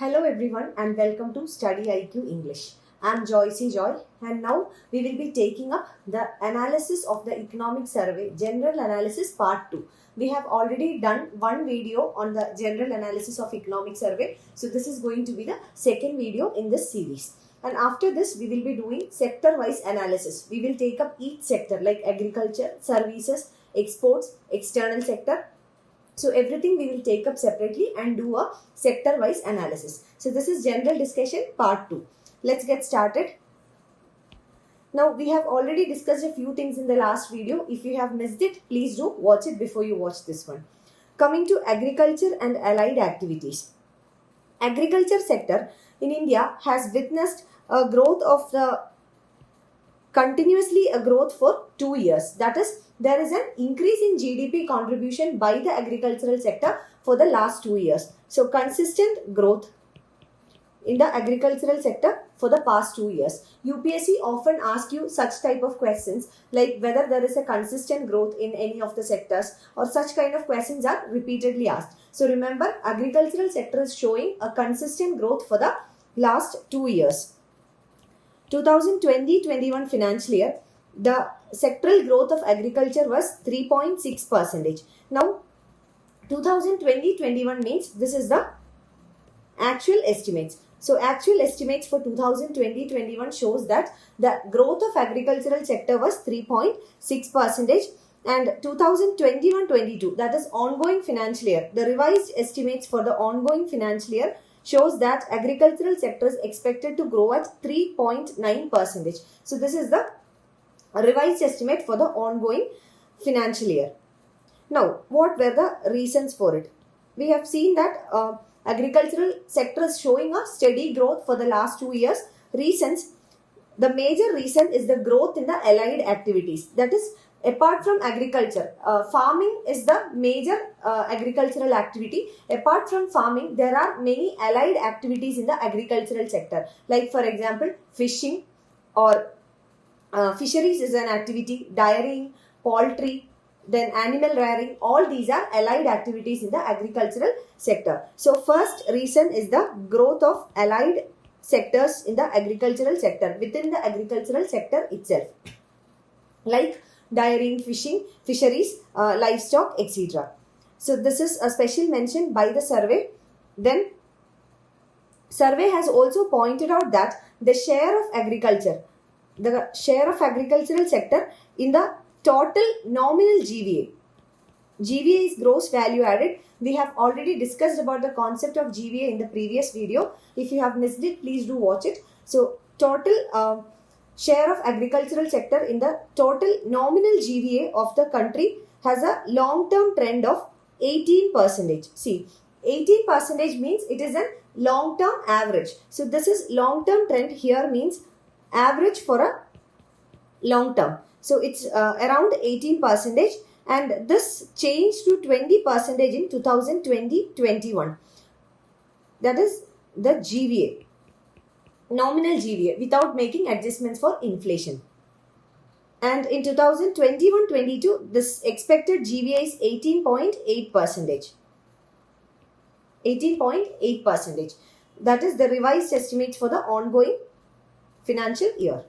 Hello everyone and welcome to Study IQ English. I am Joycey Joy and now we will be taking up the analysis of the economic survey, general analysis part 2. We have already done one video on the general analysis of economic survey. So this is going to be the second video in this series. And after this we will be doing sector wise analysis. We will take up each sector like agriculture, services, exports, external sector. So everything we will take up separately and do a sector wise analysis. So this is general discussion part 2. Let's get started. Now we have already discussed a few things in the last video. If you have missed it, please do watch it before you watch this one. Coming to agriculture and allied activities. Agriculture sector in India has witnessed a growth of the continuously a growth for 2 years. That is, there is an increase in GDP contribution by the agricultural sector for the last 2 years. So consistent growth in the agricultural sector for the past 2 years. UPSC often asks you such type of questions like whether there is a consistent growth in any of the sectors, or such kind of questions are repeatedly asked. So remember, agricultural sector is showing a consistent growth for the last 2 years. 2020-21 financial year, the sectoral growth of agriculture was 3.6%. Now, 2020-21 means this is the actual estimates. So, actual estimates for 2020-21 shows that the growth of agricultural sector was 3.6%, and 2021-22, that is ongoing financial year, the revised estimates for the ongoing financial year shows that agricultural sector is expected to grow at 3.9%. So this is the revised estimate for the ongoing financial year. Now, what were the reasons for it? We have seen that agricultural sector is showing a steady growth for the last 2 years. Reasons: the major reason is the growth in the allied activities. That is, apart from agriculture, farming is the major agricultural activity. Apart from farming, there are many allied activities in the agricultural sector. Like for example, fishing or fisheries is an activity, dairying, poultry, then animal rearing. All these are allied activities in the agricultural sector. So first reason is the growth of allied sectors in the agricultural sector, within the agricultural sector itself. Like dairying, fishing, fisheries, livestock, etc. So this is a special mention by the survey. Then survey has also pointed out that the share of agriculture, the share of agricultural sector in the total nominal GVA. GVA is gross value added. We have already discussed about the concept of GVA in the previous video. If you have missed it, please do watch it. So total share of agricultural sector in the total nominal GVA of the country has a long-term trend of 18%. See, 18% means it is a long-term average. So this is long-term trend here means average for a long term. So it's around 18%, and this changed to 20% in 2020-21. That is the GVA. Nominal GVA without making adjustments for inflation. And in 2021-22, this expected GVA is 18.8%. 18.8%. That is the revised estimates for the ongoing financial year.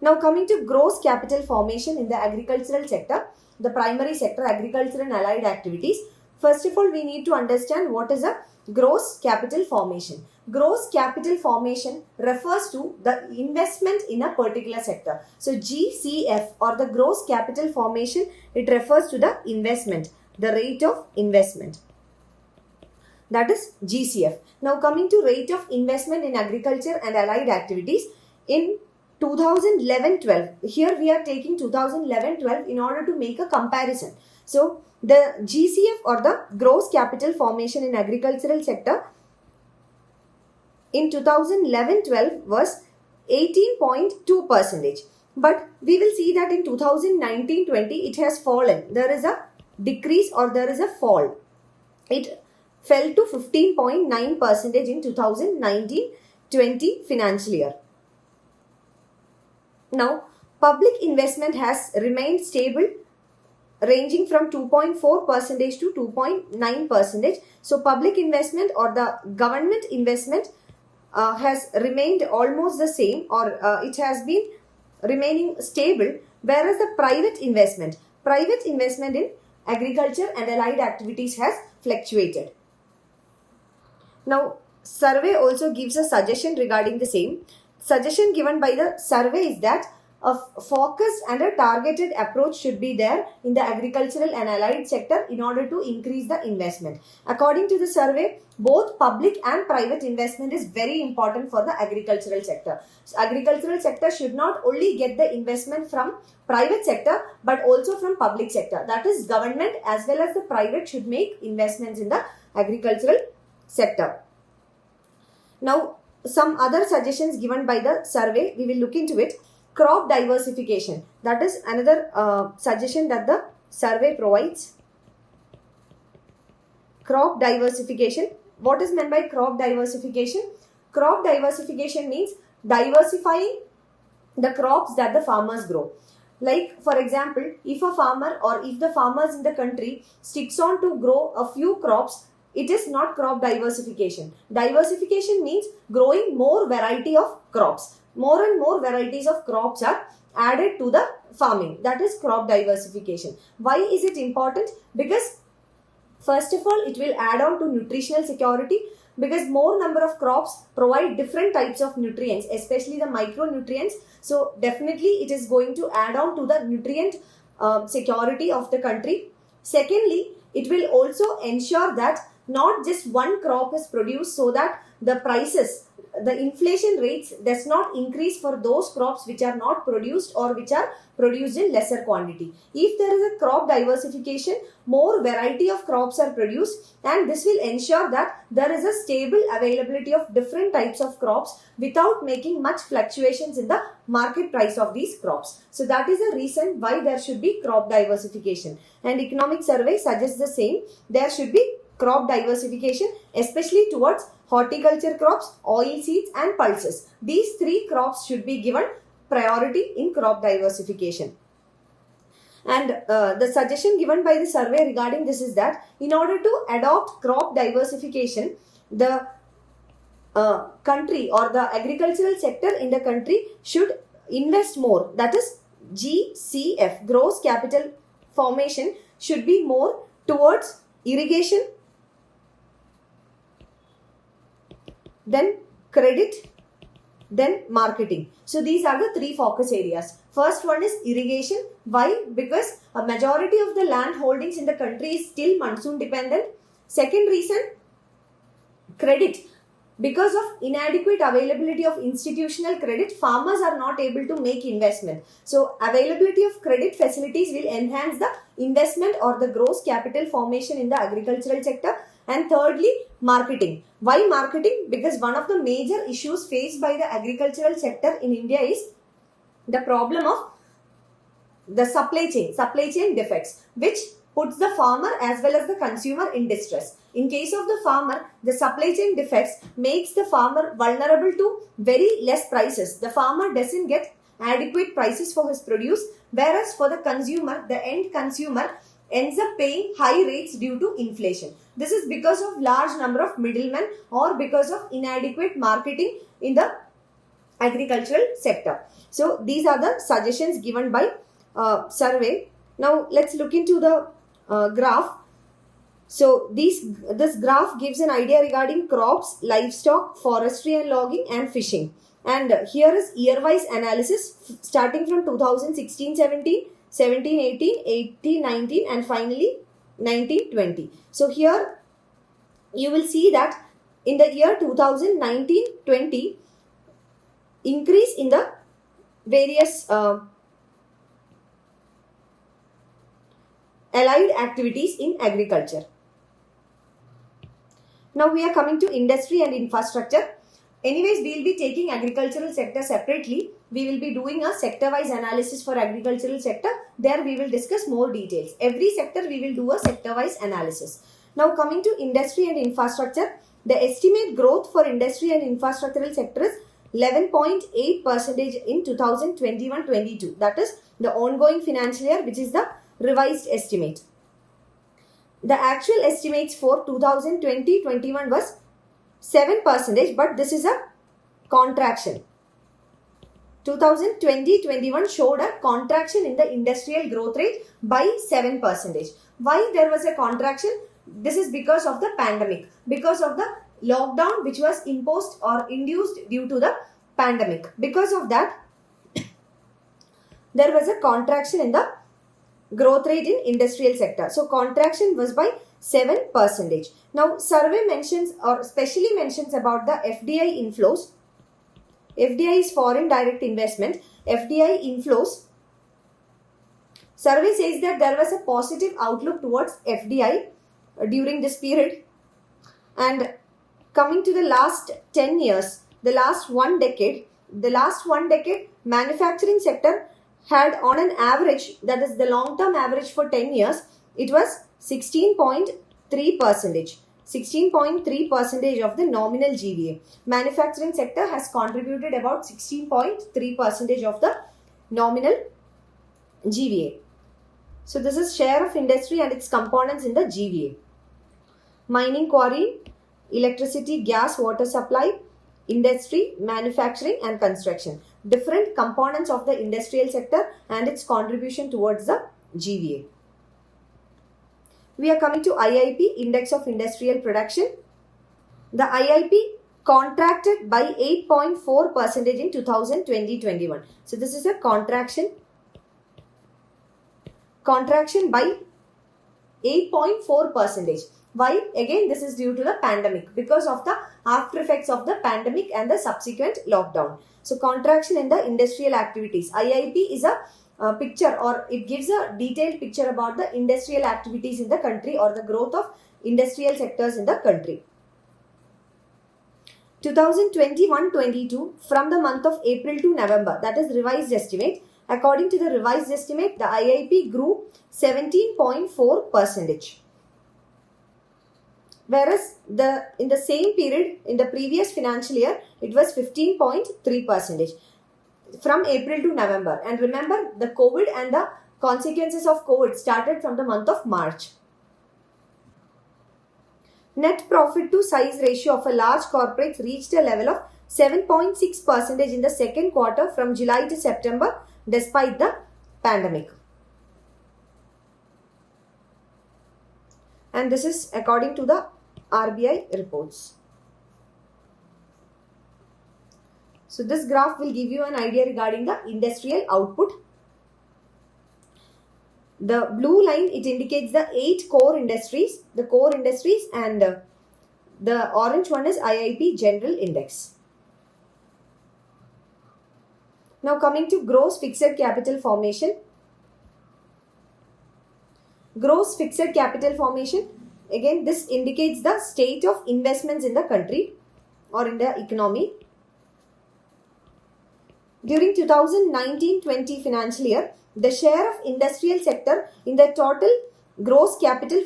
Now coming to gross capital formation in the agricultural sector, the primary sector, agriculture and allied activities. First of all, we need to understand what is a gross capital formation. Gross capital formation refers to the investment in a particular sector. So GCF, or the gross capital formation, it refers to the investment, the rate of investment. That is GCF. Now coming to rate of investment in agriculture and allied activities in 2011-12. Here we are taking 2011-12 in order to make a comparison. So the GCF, or the gross capital formation in agricultural sector, in 2011-12 was 18.2%. But we will see that in 2019-20 it has fallen. There is a decrease, or there is a fall. It fell to 15.9% in 2019-20 financial year. Now, public investment has remained stable ranging from 2.4 percentage to 2.9 percentage. So public investment or the government investment has remained almost the same, or it has been remaining stable, whereas the private investment in agriculture and allied activities has fluctuated. Now, survey also gives a suggestion regarding the same. Suggestion given by the survey is that a focused and a targeted approach should be there in the agricultural and allied sector in order to increase the investment. According to the survey, both public and private investment is very important for the agricultural sector. So, agricultural sector should not only get the investment from private sector but also from public sector. That is, government as well as the private should make investments in the agricultural sector. Now, some other suggestions given by the survey, we will look into it. Crop diversification, that is another suggestion that the survey provides. Crop diversification. What is meant by crop diversification? Crop diversification means diversifying the crops that the farmers grow. Like, for example, if a farmer or if the farmers in the country sticks on to grow a few crops, it is not crop diversification. Diversification means growing more variety of crops. More and more varieties of crops are added to the farming. That is crop diversification. Why is it important? Because first of all, it will add on to nutritional security, because more number of crops provide different types of nutrients, especially the micronutrients. So definitely it is going to add on to the nutrient security of the country. Secondly, it will also ensure that not just one crop is produced, so that the prices, the inflation rates does not increase for those crops which are not produced or which are produced in lesser quantity. If there is a crop diversification, more variety of crops are produced, and this will ensure that there is a stable availability of different types of crops without making much fluctuations in the market price of these crops. So that is the reason why there should be crop diversification, and economic survey suggests the same. There should be crop diversification, especially towards horticulture crops, oil seeds and pulses. These three crops should be given priority in crop diversification. And the suggestion given by the survey regarding this is that in order to adopt crop diversification, the country or the agricultural sector in the country should invest more. That is, GCF, gross capital formation, should be more towards irrigation, then credit, then marketing. So these are the three focus areas. First one is irrigation. Why? Because a majority of the land holdings in the country is still monsoon dependent. Second reason, credit. Because of inadequate availability of institutional credit, farmers are not able to make investment. So availability of credit facilities will enhance the investment or the gross capital formation in the agricultural sector. And thirdly, marketing. Why marketing? Because one of the major issues faced by the agricultural sector in India is the problem of the supply chain defects, which puts the farmer as well as the consumer in distress. In case of the farmer, the supply chain defects makes the farmer vulnerable to very less prices. The farmer doesn't get adequate prices for his produce, whereas for the consumer, the end consumer ends up paying high rates due to inflation. This is because of large number of middlemen or because of inadequate marketing in the agricultural sector. So these are the suggestions given by survey. Now let's look into the graph. So this graph gives an idea regarding crops, livestock, forestry and logging and fishing. And here is year-wise analysis starting from 2016-17, 17-18, 18-19 and finally 19-20. So here you will see that in the year 2019-20, increase in the various allied activities in agriculture. Now we are coming to industry and infrastructure. Anyways, we will be taking agricultural sector separately. We will be doing a sector-wise analysis for agricultural sector. There we will discuss more details. Every sector we will do a sector-wise analysis. Now coming to industry and infrastructure, the estimate growth for industry and infrastructural sector is 11.8% in 2021-22. That is the ongoing financial year, which is the revised estimate. The actual estimates for 2020-21 was 7%, but this is a contraction. 2020-21 showed a contraction in the industrial growth rate by 7%. Why there was a contraction? This is because of the pandemic, because of the lockdown which was imposed or induced due to the pandemic. Because of that, there was a contraction in the growth rate in industrial sector. So contraction was by 7%. Now survey mentions or specially mentions about the FDI inflows. FDI is foreign direct investment. FDI inflows. Survey says that there was a positive outlook towards FDI during this period. And coming to the last 10 years, the last one decade, manufacturing sector had on an average, that is the long-term average for 10 years, it was 16.3%. 16.3% of the nominal GVA. Manufacturing sector has contributed about 16.3% of the nominal GVA. So this is share of industry and its components in the GVA. Mining, quarry, electricity, gas, water supply, industry, manufacturing and construction. Different components of the industrial sector and its contribution towards the GVA. We are coming to IIP, Index of Industrial Production. The IIP contracted by 8.4% in 2020-21. So this is a contraction by 8.4%. Why? Again, this is due to the pandemic, because of the after effects of the pandemic and the subsequent lockdown. So contraction in the industrial activities. IIP is a picture, or it gives a detailed picture about the industrial activities in the country or the growth of industrial sectors in the country. 2021-22, from the month of April to November, that is revised estimate. According to the revised estimate, the IIP grew 17.4%. Whereas in the same period in the previous financial year, it was 15.3%. From April to November. And remember, the COVID and the consequences of COVID started from the month of March. Net profit to size ratio of a large corporate reached a level of 7.6% in the second quarter from July to September despite the pandemic. And this is according to the RBI reports. So this graph will give you an idea regarding the industrial output. The blue line, it indicates the 8 core industries, and the orange one is IIP General Index. Now coming to gross fixed capital formation. Gross fixed capital formation, again this indicates the state of investments in the country or in the economy. During 2019-20 financial year, the share of industrial sector in the total gross capital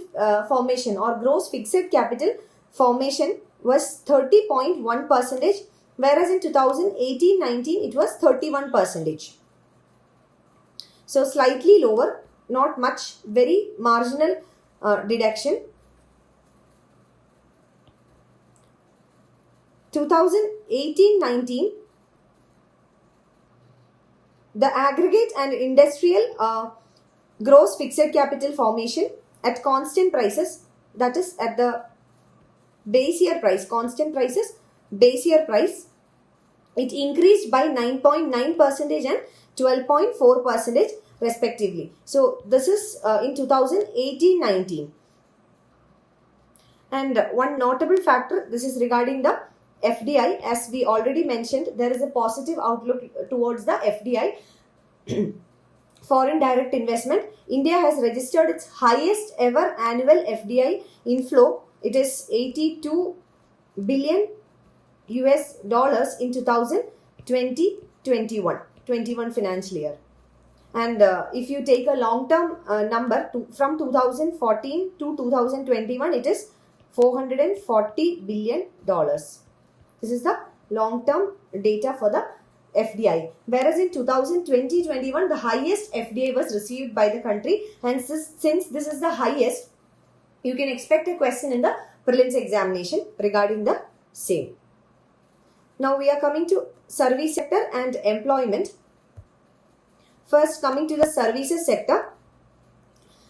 formation or gross fixed capital formation was 30.1%, whereas in 2018-19 it was 31%. So slightly lower, not much, very marginal deduction. 2018-19, the aggregate and industrial gross fixed capital formation at constant prices, that is at the base year price, constant prices, base year price, it increased by 9.9% and 12.4% respectively. So this is in 2018-19. And one notable factor, this is regarding the FDI. As we already mentioned, there is a positive outlook towards the FDI, foreign direct investment. India has registered its highest ever annual FDI inflow. It is $82 billion in 2020-21 financial year. And if you take a long-term number from 2014 to 2021, it is $440 billion. This is the long-term data for the FDI, whereas in 2020-21 the highest FDI was received by the country, and since this is the highest, you can expect a question in the prelims examination regarding the same. Now we are coming to service sector and employment. First, coming to the services sector.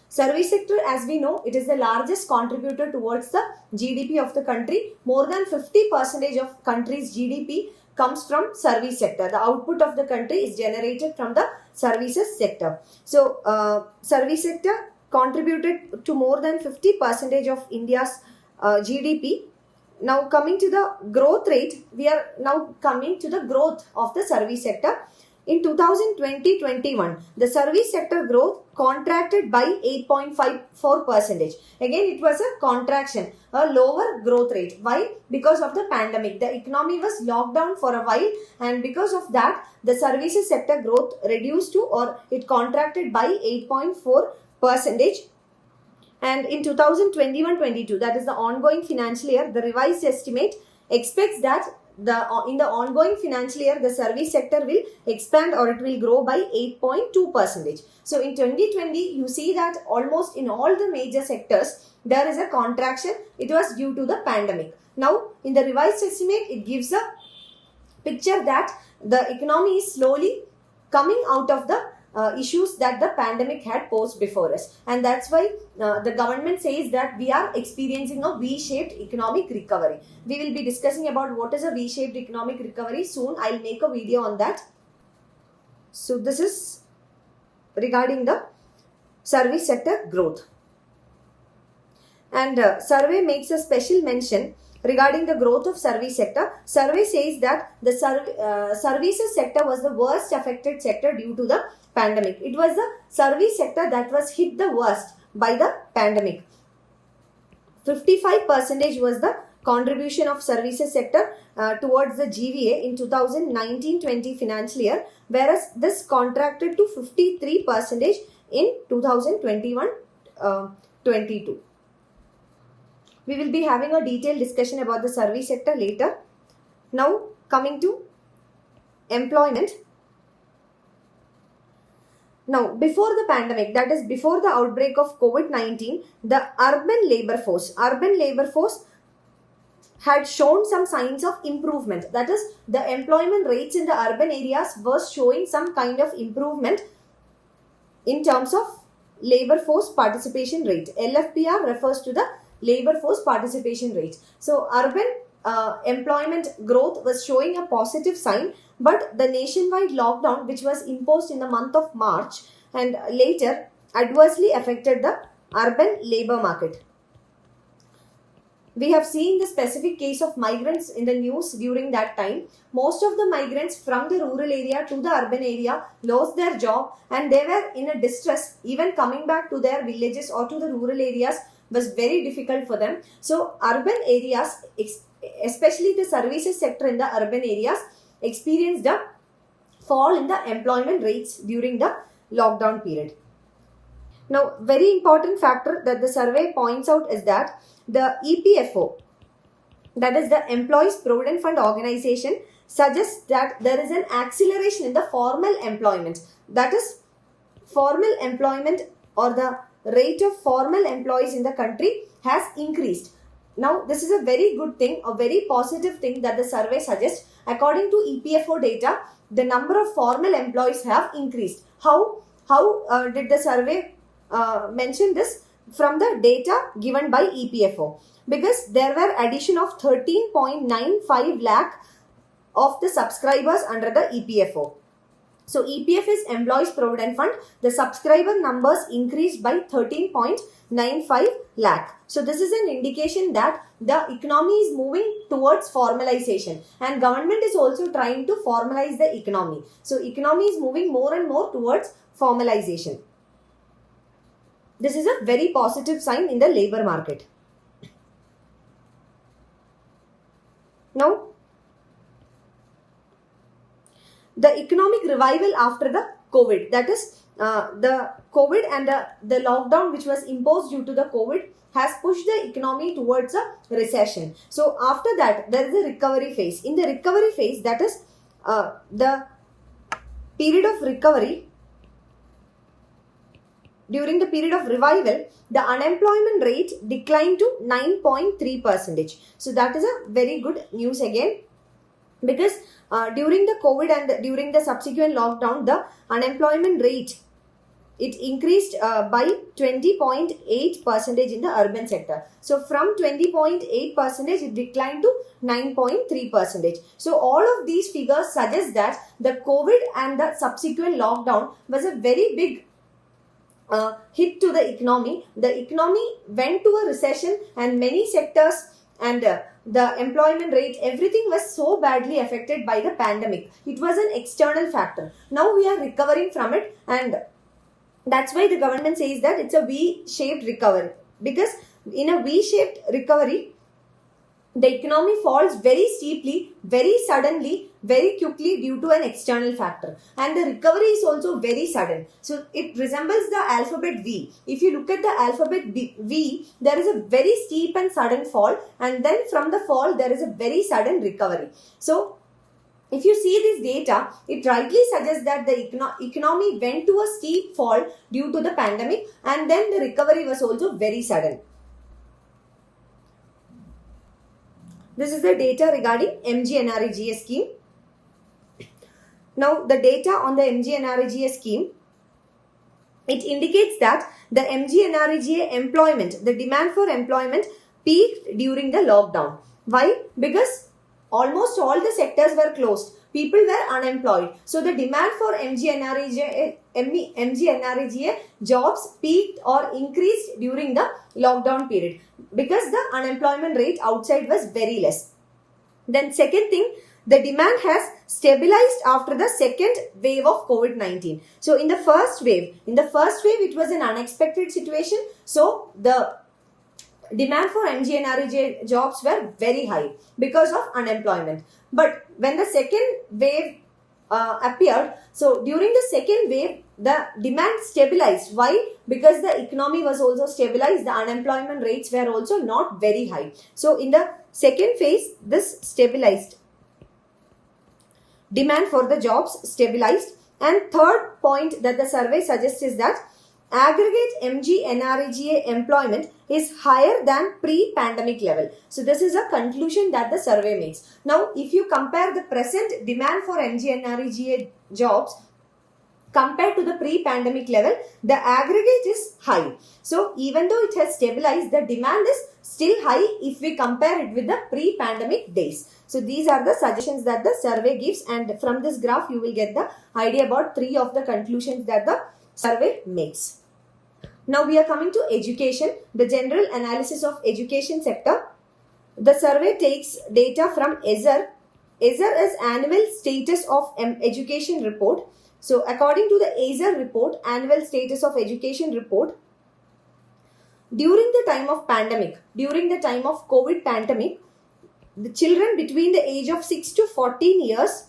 Service sector, as we know, it is the largest contributor towards the GDP of the country. More than 50% of country's GDP comes from service sector. The output of the country is generated from the services sector. So, service sector contributed to more than 50% of India's GDP. Now coming to the growth rate, we are now coming to the growth of the service sector. In 2020-21, the service sector growth contracted by 8.54%. Again, it was a contraction, a lower growth rate. Why? Because of the pandemic. The economy was locked down for a while, and because of that, the services sector growth reduced to, or it contracted by 8.4%. And in 2021-22, that is the ongoing financial year, the revised estimate expects that in the ongoing financial year, the service sector will expand, or it will grow by 8.2%. So in 2020, you see that almost in all the major sectors, there is a contraction. It was due to the pandemic. Now, in the revised estimate, it gives a picture that the economy is slowly coming out of the issues that the pandemic had posed before us, and that's why the government says that we are experiencing a V-shaped economic recovery. We will be discussing about what is a V-shaped economic recovery soon. I'll make a video on that. So this is regarding the service sector growth, and survey makes a special mention regarding the growth of service sector. Survey says that the services sector was the worst affected sector due to the pandemic. It was the service sector that was hit the worst by the pandemic. 55% was the contribution of services sector towards the GVA in 2019-20 financial year, whereas this contracted to 53% in 2021-22. We will be having a detailed discussion about the service sector later. Now coming to employment. Now, before the pandemic, that is before the outbreak of COVID-19, the urban labor force had shown some signs of improvement. That is, the employment rates in the urban areas was showing some kind of improvement in terms of labor force participation rate. LFPR refers to the labor force participation rate. So, urban employment growth was showing a positive sign, but the nationwide lockdown, which was imposed in the month of March and later, adversely affected the urban labor market. We have seen the specific case of migrants in the news during that time. Most of the migrants from the rural area to the urban area lost their job, and they were in a distress. Even coming back to their villages or to the rural areas was very difficult for them. So urban areas, especially the services sector in the urban areas, experienced a fall in the employment rates during the lockdown period. Now, very important factor that the survey points out is that the EPFO, that is the Employees Provident Fund Organization, suggests that there is an acceleration in the formal employment. That is, formal employment or the rate of formal employees in the country has increased. Now, this is a very good thing, a very positive thing that the survey suggests. According to EPFO data, the number of formal employees have increased. How did the survey mention this? From the data given by EPFO. Because there were addition of 13.95 lakh of the subscribers under the EPFO. So, EPF is Employees Provident Fund. The subscriber numbers increased by 13.95 lakh. So, this is an indication that the economy is moving towards formalization, and government is also trying to formalize the economy. So, economy is moving more and more towards formalization. This is a very positive sign in the labor market. Now, the economic revival after the COVID, that is the COVID and the lockdown which was imposed due to the COVID has pushed the economy towards a recession. So, after that, there is a recovery phase. In the recovery phase, that is the period of recovery, during the period of revival, the unemployment rate declined to 9.3%. So that is a very good news again, because during the COVID and during the subsequent lockdown, the unemployment rate, it increased by 20.8% in the urban sector. So from 20.8%, it declined to 9.3%. So all of these figures suggest that the COVID and the subsequent lockdown was a very big hit to the economy. The economy went to a recession, and many sectors and the employment rate, everything was so badly affected by the pandemic. It was an external factor. Now we are recovering from it, and that's why the government says that it's a V-shaped recovery, because in a V-shaped recovery, the economy falls very steeply, very suddenly, very quickly due to an external factor, and the recovery is also very sudden. So it resembles the alphabet V. If you look at the alphabet V, there is a very steep and sudden fall, and then from the fall there is a very sudden recovery. So if you see this data, it rightly suggests that the economy went to a steep fall due to the pandemic, and then the recovery was also very sudden. This is the data regarding MGNRG scheme. Now the data on the MGNRG scheme, it indicates that the MGNRG employment, the demand for employment peaked during the lockdown. Why? Because almost all the sectors were closed. People were unemployed. So the demand for MGNRG jobs peaked or increased during the lockdown period, because the unemployment rate outside was very less. Then second thing, the demand has stabilized after the second wave of COVID-19. So in the first wave, it was an unexpected situation. So the demand for MGNRG jobs were very high because of unemployment. But when the second wave appeared, so during the second wave, the demand stabilized. Why? Because the economy was also stabilized. The unemployment rates were also not very high. So in the second phase, this stabilized. Demand for the jobs stabilized. And third point that the survey suggests is that aggregate MGNRGA employment is higher than pre-pandemic level. So this is a conclusion that the survey makes. Now, if you compare the present demand for MGNRGA jobs compared to the pre-pandemic level, the aggregate is high. So even though it has stabilized, the demand is still high if we compare it with the pre-pandemic days. So these are the suggestions that the survey gives, and from this graph you will get the idea about three of the conclusions that the survey makes. Now we are coming to education, the general analysis of education sector. The survey takes data from ESER. ESER is annual status of education report. So according to the ESER report, annual status of education report, during the time of pandemic, during the time of COVID pandemic, the children between the age of 6 to 14 years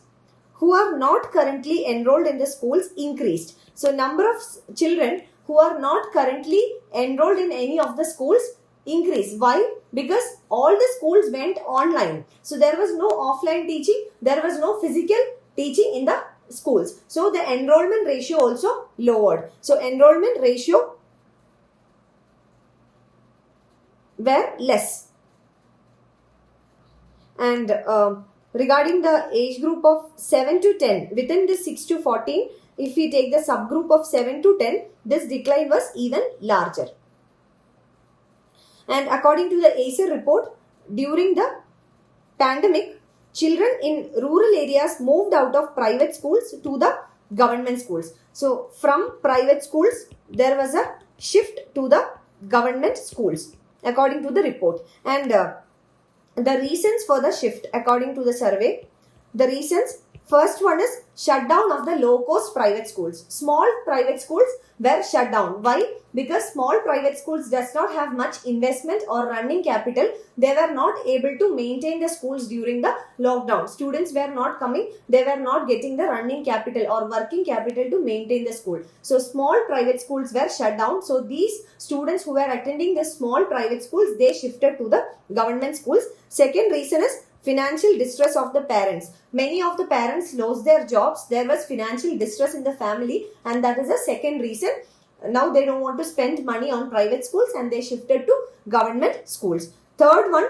who are not currently enrolled in the schools increased. So number of children who are not currently enrolled in any of the schools increased. Why? Because all the schools went online. So there was no offline teaching, there was no physical teaching in the schools. So the enrollment ratio also lowered. So enrollment ratio were less. And regarding the age group of 7 to 10, within this 6 to 14, if we take the subgroup of 7 to 10, this decline was even larger. And according to the ESER report, during the pandemic, children in rural areas moved out of private schools to the government schools. So from private schools, there was a shift to the government schools, according to the report. And the reasons for the shift, according to the survey, the reasons, first one is shutdown of the low-cost private schools. Small private schools were shut down. Why? Because small private schools does not have much investment or running capital. They were not able to maintain the schools during the lockdown. Students were not coming. They were not getting the running capital or working capital to maintain the school. So small private schools were shut down. So these students who were attending the small private schools, they shifted to the government schools. Second reason is Financial distress of the parents. Many of the parents lost their jobs. There was financial distress in the family, and that is the second reason. Now they don't want to spend money on private schools and they shifted to government schools. Third one,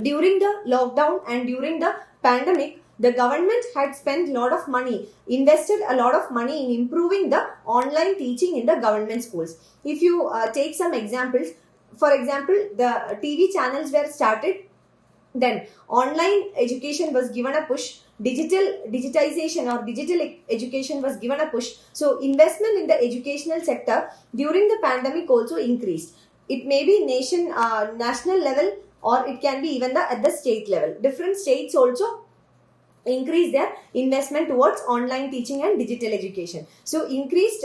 during the lockdown and during the pandemic, the government had spent a lot of money, invested a lot of money in improving the online teaching in the government schools. If you take some examples, for example, the TV channels were started, then online education was given a push, digitization or digital education was given a push. So investment in the educational sector during the pandemic also increased. It may be national level, or it can be even at the state level. Different states also increase their investment towards online teaching and digital education. So increased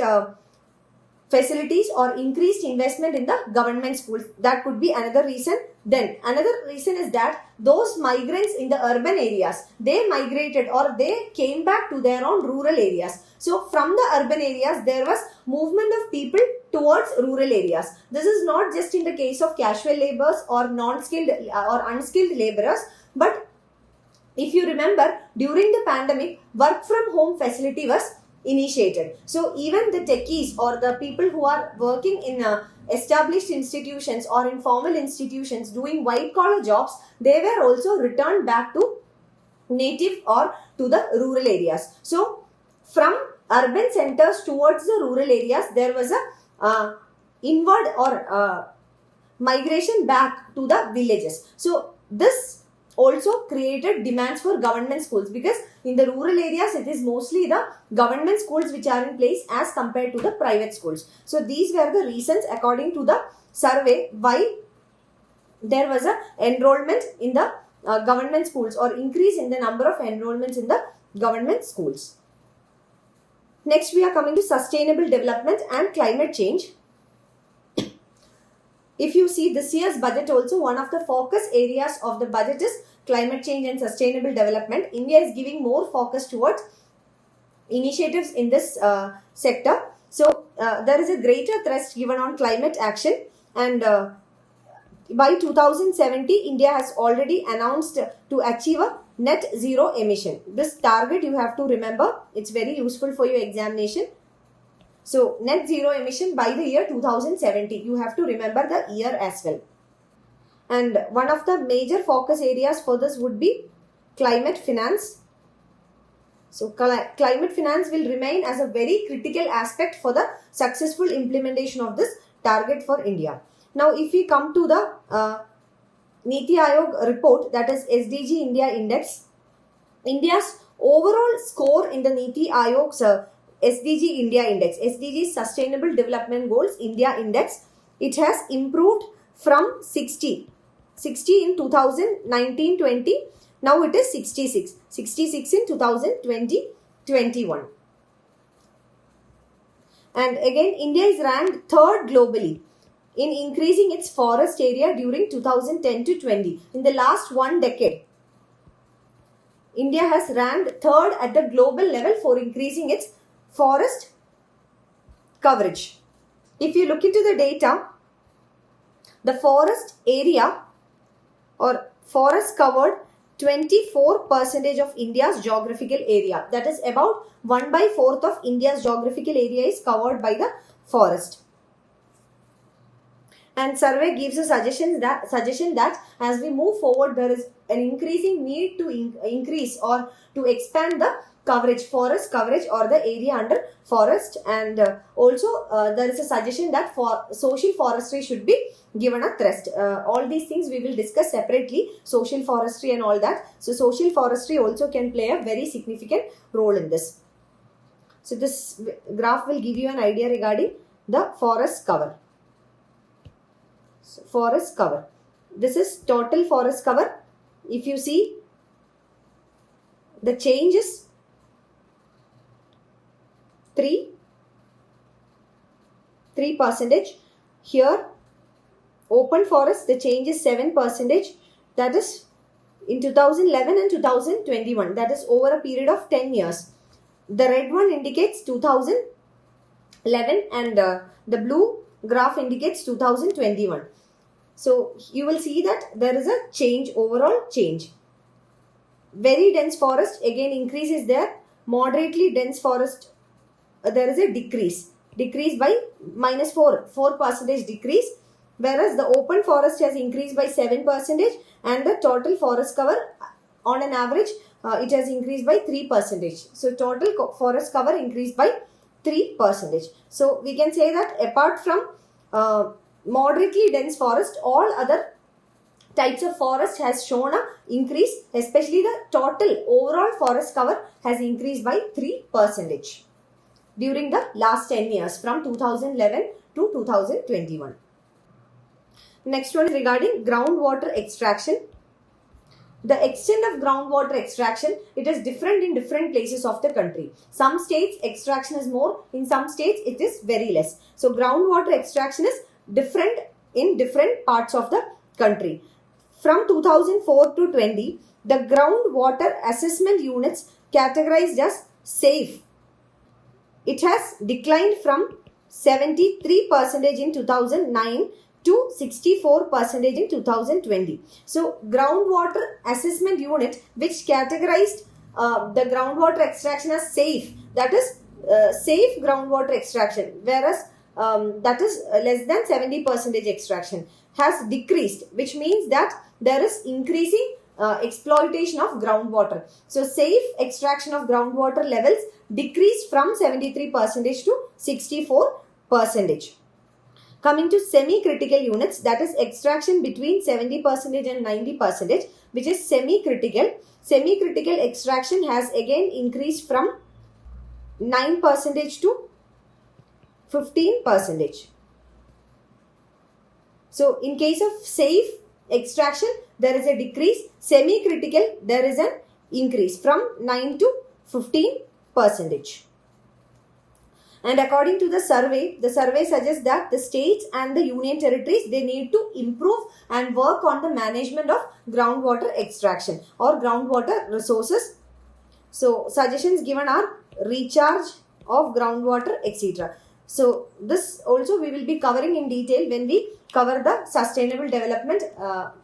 facilities or increased investment in the government schools, that could be another reason. Then another reason is that those migrants in the urban areas, they migrated or they came back to their own rural areas. So from the urban areas, there was movement of people towards rural areas. This is not just in the case of casual laborers or non-skilled or unskilled laborers, but if you remember, during the pandemic, work from home facility was initiated. So even the techies or the people who are working in established institutions or in formal institutions doing white collar jobs, they were also returned back to native or to the rural areas. So from urban centers towards the rural areas, there was a inward or migration back to the villages. So this also created demands for government schools, because in the rural areas it is mostly the government schools which are in place as compared to the private schools. So these were the reasons according to the survey why there was a enrollment in the government schools, or increase in the number of enrollments in the government schools. Next we are coming to sustainable development and climate change. If you see this year's budget also, one of the focus areas of the budget is climate change and sustainable development. India is giving more focus towards initiatives in this sector. So there is a greater thrust given on climate action, and by 2070, India has already announced to achieve a net zero emission. This target you have to remember. It's very useful for your examination. So net zero emission by the year 2070. You have to remember the year as well. And one of the major focus areas for this would be climate finance. So climate finance will remain as a very critical aspect for the successful implementation of this target for India. Now if we come to the Niti Aayog report, that is SDG India Index, India's overall score in the Niti Aayog's SDG India Index, SDG Sustainable Development Goals India Index, it has improved from 60 in 2019-20. Now it is 66 in 2020-21. And again, India is ranked third globally in increasing its forest area during 2010-20. In the last one decade, India has ranked third at the global level for increasing its forest coverage. If you look into the data, the forest area or forest covered 24% of India's geographical area. That is about 1/4 of India's geographical area is covered by the forest. And survey gives a suggestion that as we move forward, there is an increasing need to increase or to expand the coverage, forest coverage, or the area under forest. And also there is a suggestion that for social forestry should be given a thrust. All these things we will discuss separately, social forestry and all that. So social forestry also can play a very significant role in this. So this graph will give you an idea regarding the forest cover. So forest cover. This is total forest cover. If you see, the change is 3%. Here, open forest, the change is 7%. That is in 2011 and 2021. That is over a period of 10 years. The red one indicates 2011 and the blue graph indicates 2021. So you will see that there is a change, overall change. Very dense forest, again increase is there. Moderately dense forest, there is a decrease by -4% decrease, whereas the open forest has increased by 7%, and the total forest cover on an average it has increased by 3%. So total forest cover increased by 3%. So we can say that apart from moderately dense forest, all other types of forest has shown a increase, especially the total overall forest cover has increased by 3% during the last 10 years from 2011 to 2021. Next one is regarding groundwater extraction. The extent of groundwater extraction, it is different in different places of the country. Some states extraction is more, in some states it is very less. So groundwater extraction is different in different parts of the country. From 2004 to 20, the groundwater assessment units categorized as safe, it has declined from 73% in 2009 to 64% in 2020. So groundwater assessment unit which categorized the groundwater extraction as safe, that is safe groundwater extraction, whereas that is less than 70% extraction, has decreased, which means that there is increasing exploitation of groundwater. So safe extraction of groundwater levels decreased from 73% to 64%. Coming to semi-critical units, that is extraction between 70% and 90%, which is semi-critical. Semi-critical extraction has again increased from 9% to 15%. So in case of safe extraction, there is a decrease. Semi-critical, there is an increase from 9 to 15%. And according to the survey suggests that the states and the union territories, they need to improve and work on the management of groundwater extraction or groundwater resources. So suggestions given are recharge of groundwater, etc. So this also we will be covering in detail when we cover the sustainable development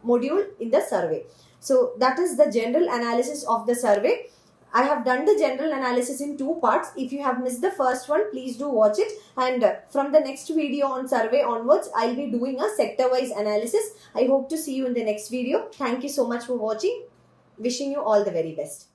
module in the survey. So that is the general analysis of the survey. I have done the general analysis in 2 parts. If you have missed the first one, please do watch it. And from the next video on survey onwards, I'll be doing a sector-wise analysis. I hope to see you in the next video. Thank you so much for watching. Wishing you all the very best.